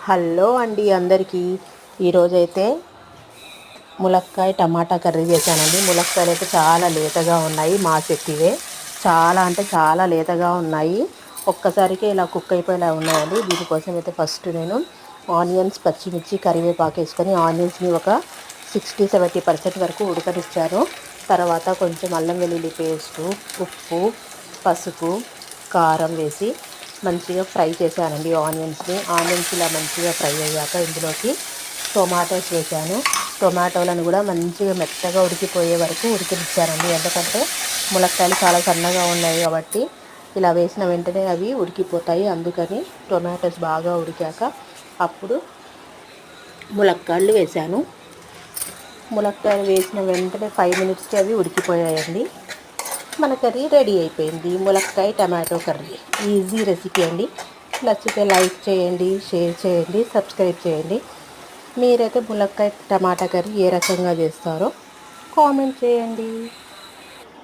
Hello అండి అందరికీ. ఈరోజైతే ములక్కాయ టమాటా కర్రీ చేశానండి. ములక్కాయలు అయితే చాలా లేతగా ఉన్నాయి, మా చెట్టివే. చాలా అంటే చాలా లేతగా ఉన్నాయి, ఒక్కసారికి ఇలా కుక్ అయిపోయేలా ఉన్నాయండి. దీనికోసం అయితే ఫస్ట్ నేను ఆనియన్స్, పచ్చిమిర్చి, కరివేపాకు వేసుకొని ఆనియన్స్ని ఒక 60-70% వరకు ఉడకనిచ్చాను. తర్వాత కొంచెం అల్లం వెల్లుల్లి పేస్టు, ఉప్పు, పసుపు, కారం వేసి మంచిగా ఫ్రై చేశానండి. ఆనియన్స్ ఇలా మంచిగా ఫ్రై అయ్యాక ఇందులోకి టొమాటోస్ వేసాను. టొమాటోలను కూడా మంచిగా మెత్తగా ఉడికిపోయే వరకు ఉడికినిచ్చానండి. ఎందుకంటే ములక్కాయలు చాలా సన్నగా ఉన్నాయి కాబట్టి ఇలా వేసిన వెంటనే అవి ఉడికిపోతాయి. అందుకని టొమాటోస్ బాగా ఉడికాక అప్పుడు ములక్కాయలు వేసాను. ములక్కాయలు వేసిన వెంటనే 5 మినిట్స్కి అవి ఉడికిపోయాయండి. మన కర్రీ రెడీ అయిపోయింది. ములక్కాయ టమాటో కర్రీ ఈజీ రెసిపీ అండి. నచ్చితే లైక్ చేయండి, షేర్ చేయండి, సబ్స్క్రైబ్ చేయండి. మీరైతే ములక్కాయ టమాటా కర్రీ ఏ రకంగా చేస్తారో కామెంట్ చేయండి.